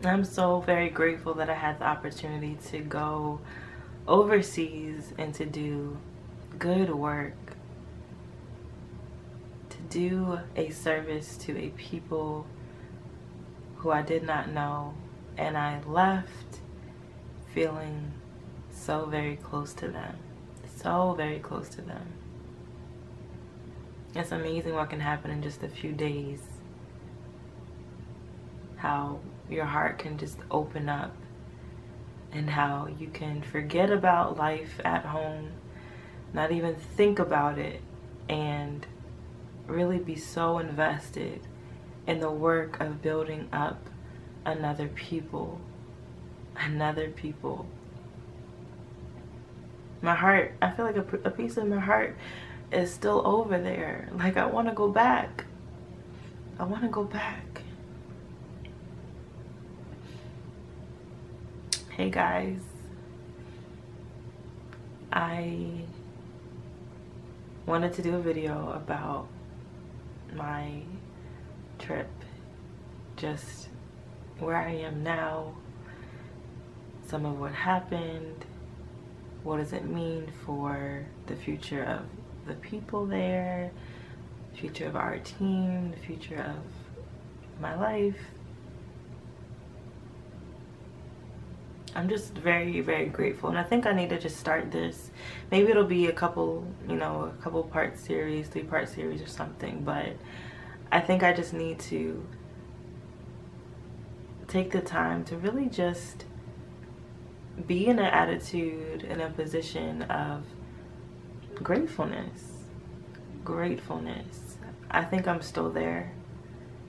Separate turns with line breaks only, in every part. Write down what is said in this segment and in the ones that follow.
I'm so very grateful that I had the opportunity to go overseas and to do good work, to do a service to a people who I did not know, and I left feeling so very close to them, so very close to them. It's amazing what can happen in just a few days, how your heart can just open up and how you can forget about life at home, not even think about it, and really be so invested in the work of building up another people. My heart, I feel like a piece of my heart is still over there. Like, I want to go back. I want to go back. Hey guys, I wanted to do a video about my trip, just where I am now, some of what happened, what does it mean for the future of the people there, the future of our team, the future of my life. I'm just very, very grateful, and I think I need to just start this. Maybe it'll be a couple, a couple part series, 3-part series or something, but I think I just need to take the time to really just be in an attitude, in a position of gratefulness. I think I'm still there.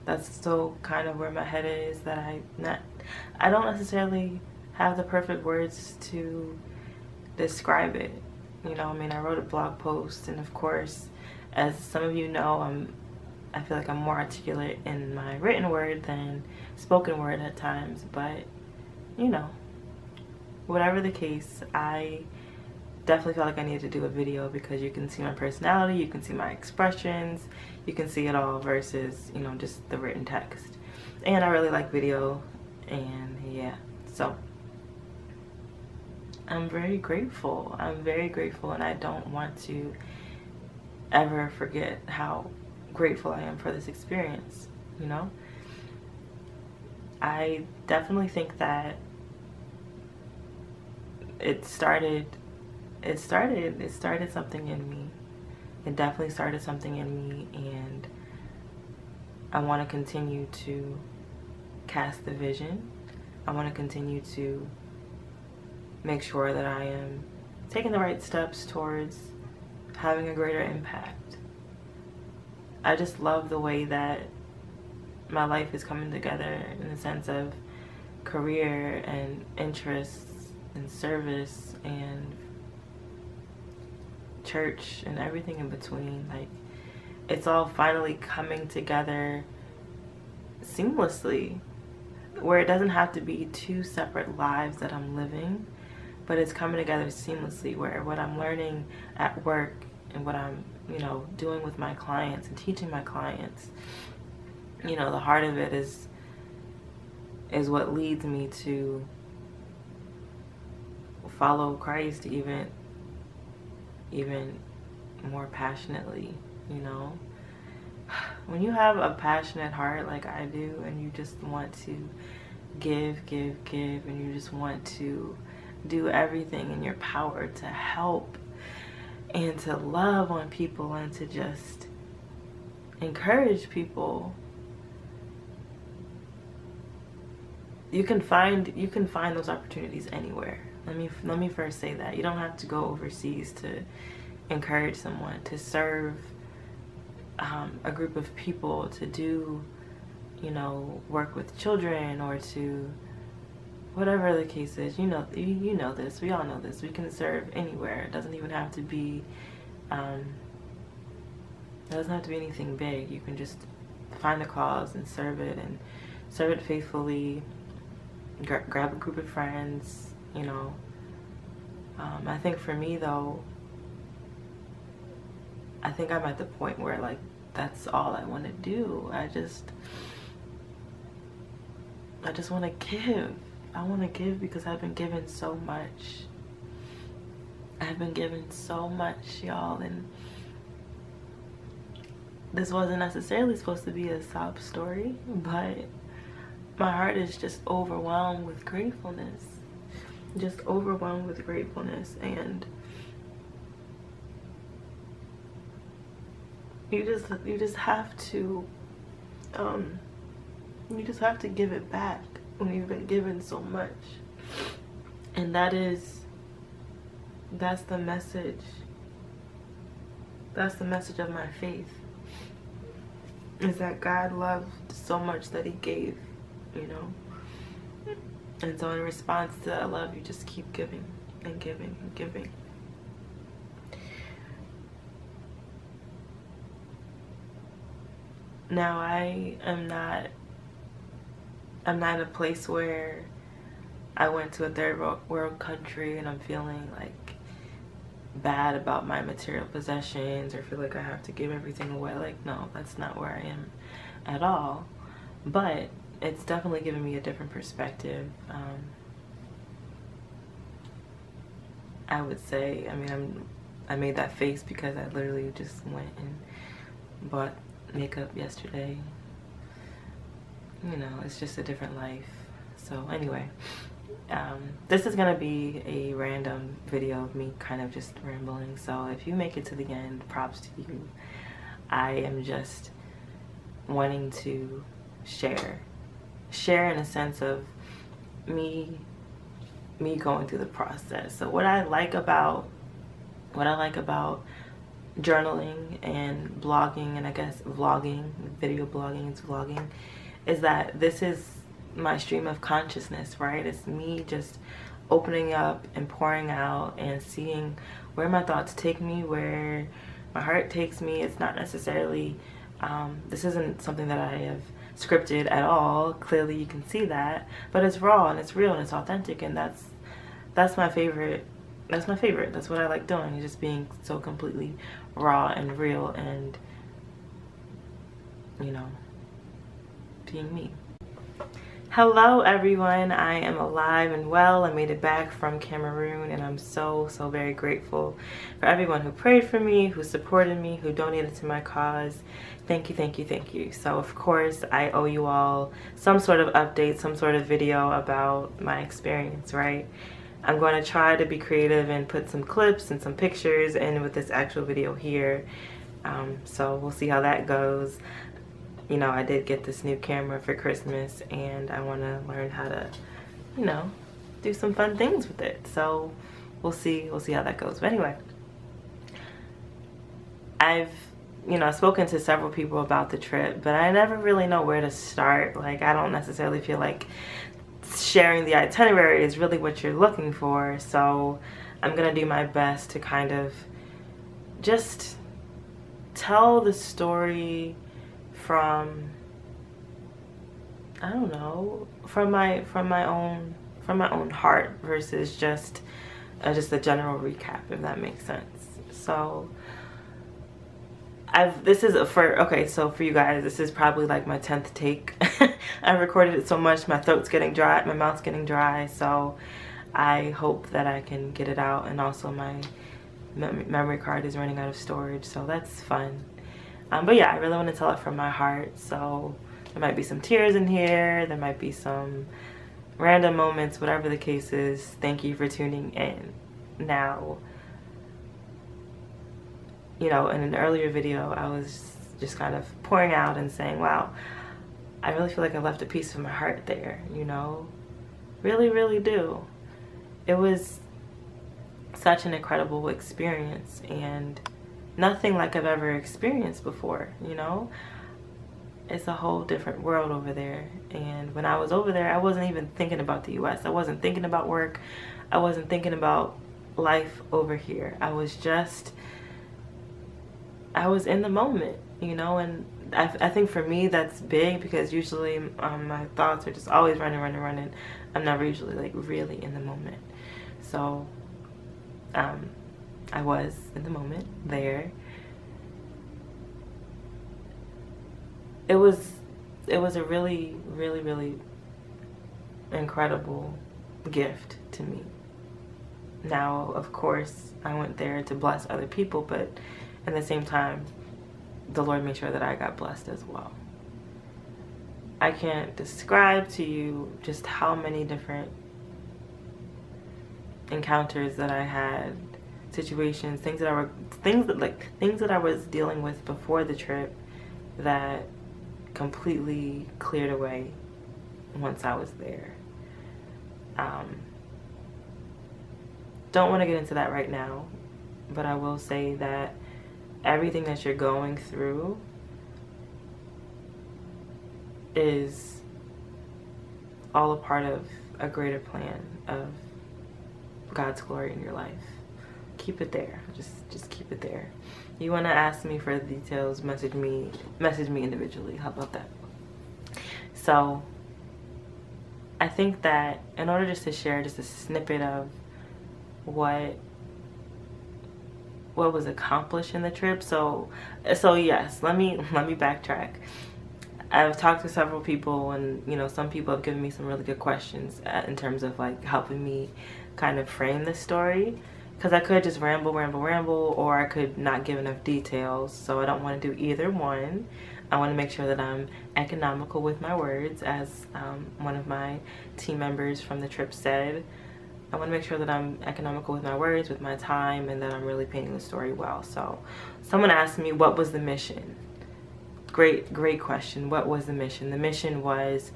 That's still kind of where my head is, that I don't necessarily have the perfect words to describe it. I wrote a blog post, and of course, as some of you know, I feel like I'm more articulate in my written word than spoken word at times, but whatever the case, I definitely felt like I needed to do a video because you can see my personality, you can see my expressions, you can see it all versus, just the written text. And I really like video, and yeah, so I'm very grateful. And I don't want to ever forget how grateful I am for this experience, I definitely think that it started something in me. It definitely started something in me, and I want to continue to cast the vision. I want to continue to make sure that I am taking the right steps towards having a greater impact. I just love the way that my life is coming together in the sense of career and interests and service and church and everything in between. Like, it's all finally coming together seamlessly, where it doesn't have to be two separate lives that I'm living, but it's coming together seamlessly, where what I'm learning at work and what I'm doing with my clients and teaching my clients, the heart of it is what leads me to follow Christ even more passionately. When you have a passionate heart like I do, and you just want to give, and you just want to do everything in your power to help and to love on people and to just encourage people, you can find those opportunities anywhere. Let me first say that you don't have to go overseas to encourage someone, to serve a group of people, to do work with children, or to whatever the case is. You know this, we all know this. We can serve anywhere. It doesn't even have to be anything big. You can just find a cause and serve it faithfully. Grab a group of friends. I think for me though, I think I'm at the point where, like, that's all I want to do. I just want to give. I want to give because I've been given so much. I've been given so much, y'all, and this wasn't necessarily supposed to be a sob story, but my heart is just overwhelmed with gratefulness. Just overwhelmed with gratefulness, and you just have to give it back when you've been given so much. And that's the message. That's the message of my faith, is that God loved so much that he gave, you know. And so in response to that love, you just keep giving and giving and giving. Now I'm not in a place where I went to a third world country and I'm feeling like bad about my material possessions or feel like I have to give everything away. Like, no, that's not where I am at all. But it's definitely given me a different perspective. I would say, I mean, I made that face because I literally just went and bought makeup yesterday. You know, it's just a different life. So anyway, this is gonna be a random video of me kind of just rambling. So if you make it to the end, props to you. I am just wanting to share in a sense of me going through the process. So what I like about journaling and blogging, and I guess vlogging, video blogging into vlogging, is that this is my stream of consciousness, right? It's me just opening up and pouring out and seeing where my thoughts take me, where my heart takes me. It's not necessarily this isn't something that I have scripted at all. Clearly you can see that, but it's raw and it's real and it's authentic, and that's my favorite. That's my favorite. That's what I like doing, is just being so completely raw and real and, you know, being me. Hello everyone, I am alive and well. I made it back from Cameroon, and I'm so very grateful for everyone who prayed for me, who supported me, who donated to my cause. Thank you, thank you, thank you. So of course I owe you all some sort of update, some sort of video about my experience, right? I'm going to try to be creative and put some clips and some pictures in with this actual video here. So we'll see how that goes. You know, I did get this new camera for Christmas, and I want to learn how to, you know, do some fun things with it. So we'll see how that goes. But anyway, I've spoken to several people about the trip, but I never really know where to start. Like, I don't necessarily feel like sharing the itinerary is really what you're looking for. So I'm gonna do my best to kind of just tell the story from, I don't know, from my own heart versus just a general recap, if that makes sense. So so for you guys, this is probably like my 10th take. I recorded it so much, my throat's getting dry, my mouth's getting dry, so I hope that I can get it out. And also my memory card is running out of storage, so that's fun. But yeah, I really want to tell it from my heart. So there might be some tears in here, there might be some random moments, whatever the case is. Thank you for tuning in. Now, you know, in an earlier video, I was just kind of pouring out and saying, wow, I really feel like I left a piece of my heart there, you know? Really, really do. It was such an incredible experience, and nothing like I've ever experienced before, you know? It's a whole different world over there. And when I was over there, I wasn't even thinking about the US. I wasn't thinking about work. I wasn't thinking about life over here. I was in the moment, you know? And I think for me that's big, because usually my thoughts are just always running. I'm never usually like really in the moment. So I was in the moment there. It was a really incredible gift to me. Now, of course, I went there to bless other people, but at the same time, the Lord made sure that I got blessed as well. I can't describe to you just how many different encounters that I had, situations, things that I was dealing with before the trip that completely cleared away once I was there. Don't want to get into that right now, but I will say that everything that you're going through is all a part of a greater plan of God's glory in your life. Keep it there. Just keep it there. You want to ask me for the details, message me individually. How about that? So I think that in order just to share just a snippet of what was accomplished in the trip, so yes, let me backtrack. I've talked to several people, and some people have given me some really good questions in terms of like helping me kind of frame the story, because I could just ramble, or I could not give enough details. So I don't want to do either one. I want to make sure that I'm economical with my words, as one of my team members from the trip said. I want to make sure that I'm economical with my words, with my time, and that I'm really painting the story well. So someone asked me, what was the mission? Great question. What was the mission? The mission was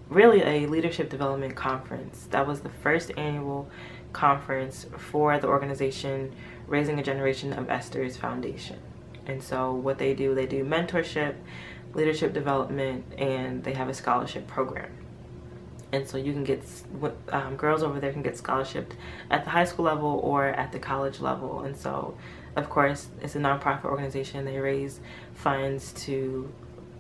really a leadership development conference. That was the first annual conference for the organization Raising a Generation of Esther's Foundation. And so what they do mentorship, leadership development, and they have a scholarship program. And so you can get, girls over there can get scholarship at the high school level or at the college level. And so, of course, it's a nonprofit organization. They raise funds to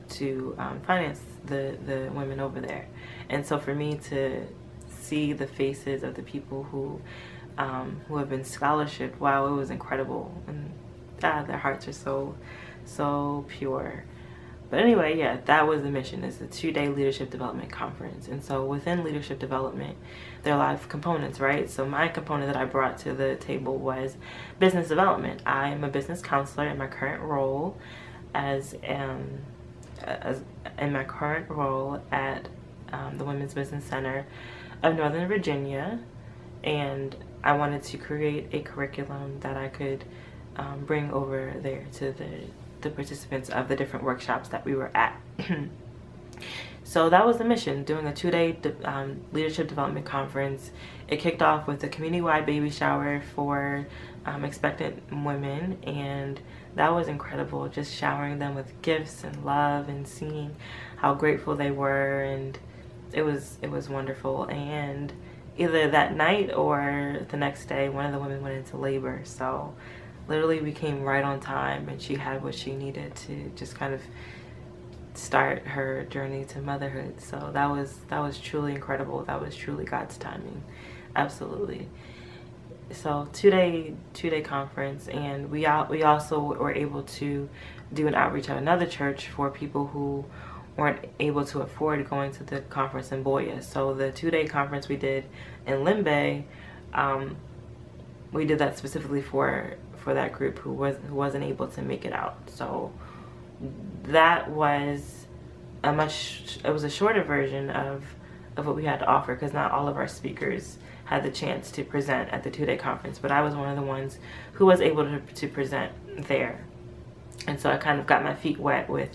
finance the women over there. And so for me to see the faces of the people who have been scholarshiped, wow, it was incredible. And their hearts are so pure. But anyway, yeah, that was the mission. It's a 2-day leadership development conference. And so within leadership development, there are a lot of components, right? So my component that I brought to the table was business development. I am a business counselor in my current role at the Women's Business Center of Northern Virginia. And I wanted to create a curriculum that I could bring over there to the participants of the different workshops that we were at. So that was the mission, doing a 2-day leadership development conference. It kicked off with a community-wide baby shower for expectant women, and that was incredible, just showering them with gifts and love and seeing how grateful they were, and it was wonderful. And either that night or the next day, one of the women went into labor. So literally we came right on time, and she had what she needed to just kind of start her journey to motherhood. So that was truly incredible. That was truly God's timing. Absolutely. So 2-day conference, and we also were able to do an outreach at another church for people who weren't able to afford going to the conference in Boya. So the 2-day conference we did in Limbe, we did that specifically for that group who wasn't able to make it out. So that was a shorter version of what we had to offer, because not all of our speakers had the chance to present at the 2-day conference, but I was one of the ones who was able to present there. And so I kind of got my feet wet with,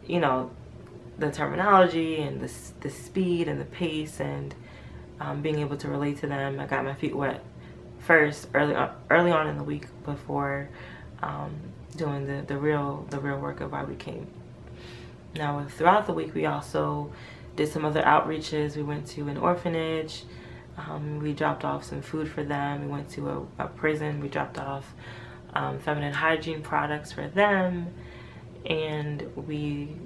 the terminology and the speed and the pace, and being able to relate to them. I got my feet wet first early on in the week before doing the real work of why we came. Now throughout the week we also did some other outreaches. We went to an orphanage. We dropped off some food for them. We went to a prison. We dropped off feminine hygiene products for them, and we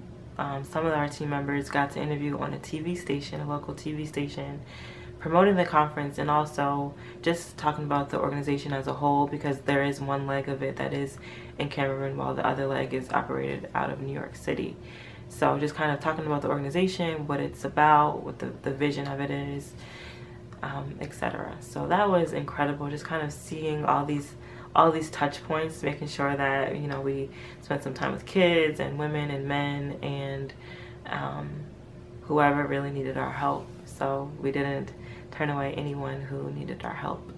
some of our team members got to interview on a local TV station, promoting the conference, and also just talking about the organization as a whole, because there is one leg of it that is in Cameroon while the other leg is operated out of New York City. So just kind of talking about the organization, what it's about, what the vision of it is, etc. So that was incredible, just kind of seeing all these touch points, making sure that, you know, we spent some time with kids and women and men and whoever really needed our help. So we didn't turn away anyone who needed our help.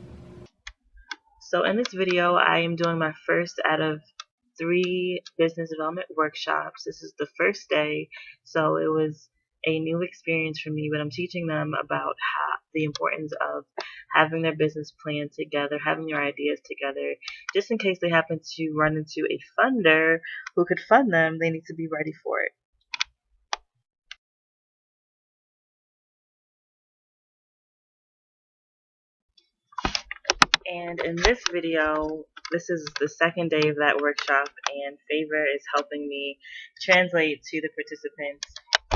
So in this video, I am doing my first out of 3 business development workshops. This is the first day, so it was a new experience for me, but I'm teaching them about the importance of having their business plan together, having your ideas together, just in case they happen to run into a funder who could fund them, they need to be ready for it. And in this video, this is the second day of that workshop, and Favor is helping me translate to the participants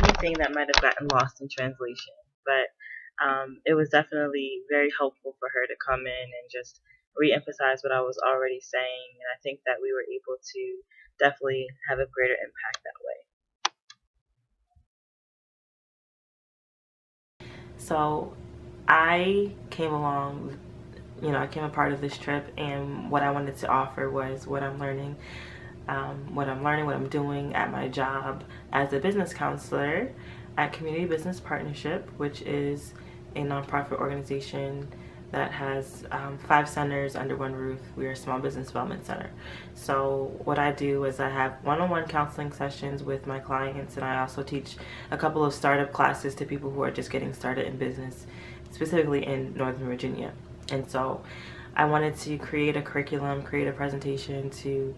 anything that might have gotten lost in translation. But it was definitely very helpful for her to come in and just re-emphasize what I was already saying, and I think that we were able to definitely have a greater impact that way. So I came along, you know, I came a part of this trip, and what I wanted to offer was what I'm learning, what I'm doing at my job as a business counselor at Community Business Partnership, which is a nonprofit organization that has 5 centers under one roof. We are a small business development center. So what I do is I have one-on-one counseling sessions with my clients, and I also teach a couple of startup classes to people who are just getting started in business, specifically in Northern Virginia. And so I wanted to create a curriculum, create a presentation to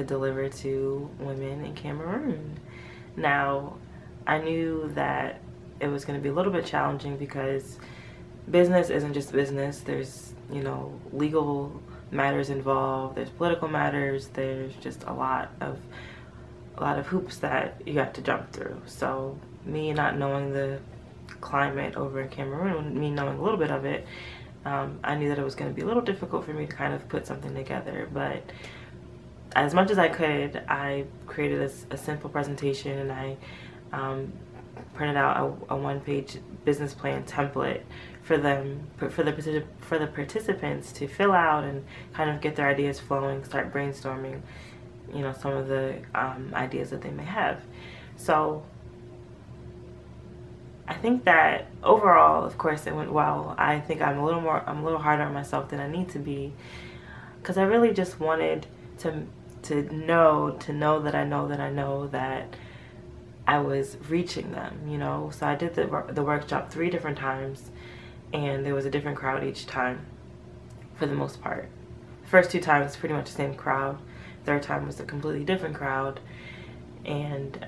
deliver to women in Cameroon. Now, I knew that it was going to be a little bit challenging because business isn't just business. There's, you know, legal matters involved. There's political matters. There's just a lot of hoops that you have to jump through. So me not knowing the climate over in Cameroon, me knowing a little bit of it, I knew that it was going to be a little difficult for me to kind of put something together. But as much as I could, I created a simple presentation, and I printed out a one-page business plan template for them, for the participants to fill out and kind of get their ideas flowing, start brainstorming, you know, some of the ideas that they may have. So I think that overall, of course, it went well. I think I'm a little harder on myself than I need to be, because I really just wanted to know that I know that I was reaching them, you know. So I did the workshop 3 different times, and there was a different crowd each time, for the most part. First 2 times, pretty much the same crowd. Third time was a completely different crowd, and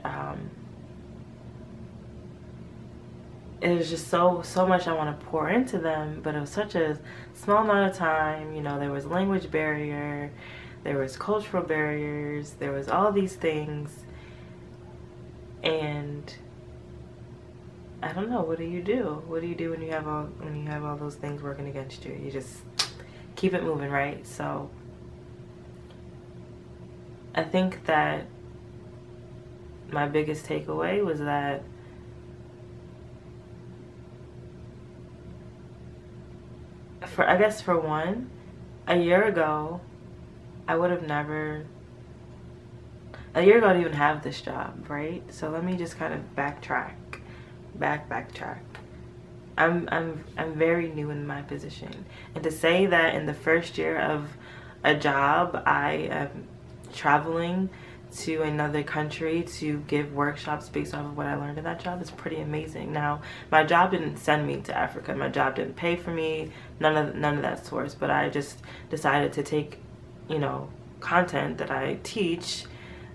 it was just so much I want to pour into them, but it was such a small amount of time. You know, there was language barrier, there was cultural barriers, there was all these things, and I don't know, what do you do? What do you do when you have all those things working against you? You just keep it moving, right? So I think that my biggest takeaway was that for one, a year ago I didn't even have this job, right? So let me just kind of backtrack. I'm very new in my position, and to say that in the first year of a job I am traveling to another country to give workshops based off of what I learned in that job is pretty amazing. Now, my job didn't send me to Africa. My job didn't pay for me, none of that source, but I just decided to take, you know, content that I teach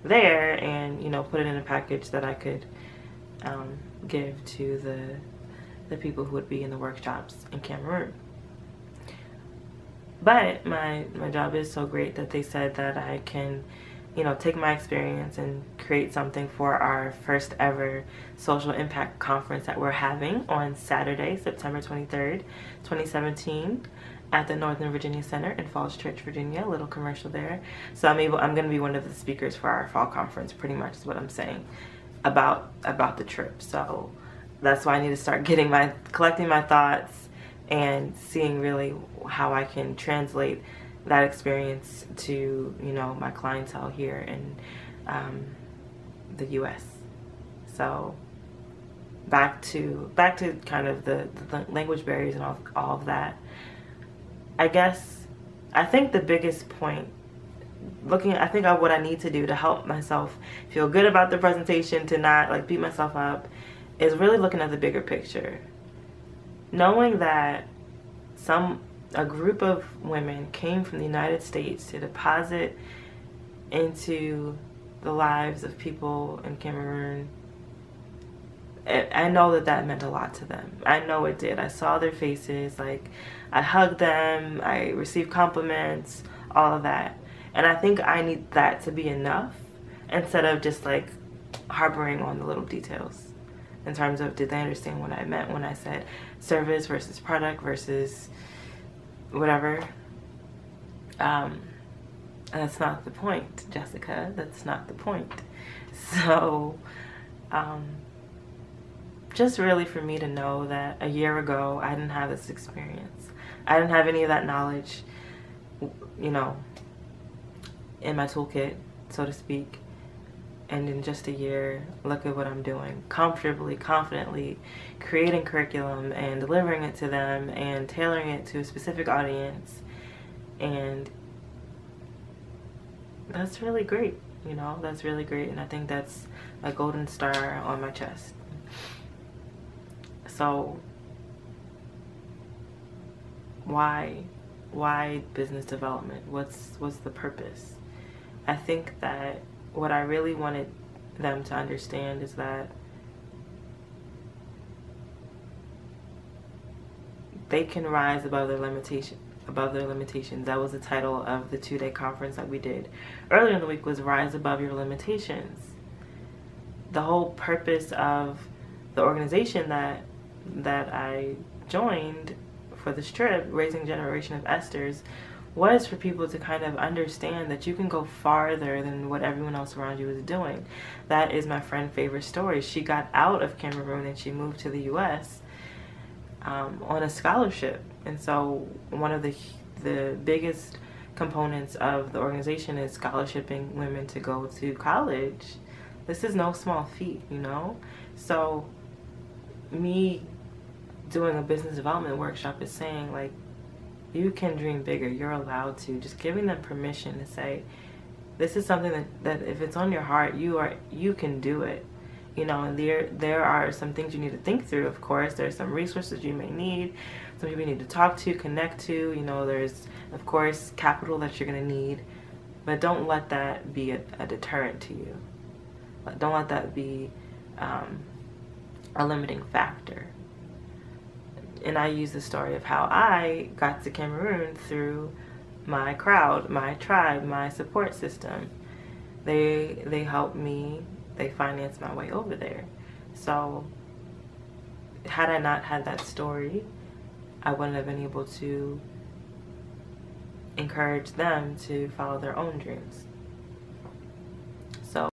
there and, you know, put it in a package that I could give to the people who would be in the workshops in Cameroon. But my job is so great that they said that I can, you know, take my experience and create something for our first ever social impact conference that we're having on Saturday, September 23rd, 2017. at the Northern Virginia Center in Falls Church, Virginia. A little commercial there. So I'm going to be one of the speakers for our fall conference, pretty much is what I'm saying about the trip. So that's why I need to start collecting my thoughts and seeing really how I can translate that experience to, you know, my clientele here in the U.S. So back to kind of the language barriers and all of that. I think the biggest point, I think of what I need to do to help myself feel good about the presentation, to not like beat myself up, is really looking at the bigger picture. Knowing that a group of women came from the United States to deposit into the lives of people in Cameroon, I know that meant a lot to them. I know it did. I saw their faces, like I hugged them, I received compliments, all of that. And I think I need that to be enough, instead of just like harboring on the little details in terms of, did they understand what I meant when I said service versus product versus whatever. That's not the point, Jessica. That's not the point. So just really for me to know that a year ago I didn't have this experience. I didn't have any of that knowledge, you know, in my toolkit, so to speak. And in just a year, look at what I'm doing. Comfortably, confidently creating curriculum and delivering it to them and tailoring it to a specific audience. And that's really great, you know, that's really great. And I think that's a golden star on my chest. So why business development? What's the purpose? I think that what I really wanted them to understand is that they can rise above their limitations. That was the title of the 2-day conference that we did earlier in the week, was Rise Above Your Limitations. The whole purpose of the organization that I joined for this trip, Raising Generation of Esthers, was for people to kind of understand that you can go farther than what everyone else around you is doing. That is my friend Favor's story. She got out of Cameroon and she moved to the U.S. On a scholarship. And so one of the biggest components of the organization is scholarshiping women to go to college. This is no small feat, you know? So me doing a business development workshop is saying, like, you can dream bigger. You're allowed to. Just giving them permission to say, this is something that if it's on your heart, you can do it. You know, and there are some things you need to think through, of course. There's some resources you may need, some people you need to talk to, connect to. You know, there's, of course, capital that you're going to need. But don't let that be a deterrent to you. Don't let that be a limiting factor. And I use the story of how I got to Cameroon through my crowd, my tribe, my support system. They helped me. They financed my way over there. So had I not had that story, I wouldn't have been able to encourage them to follow their own dreams.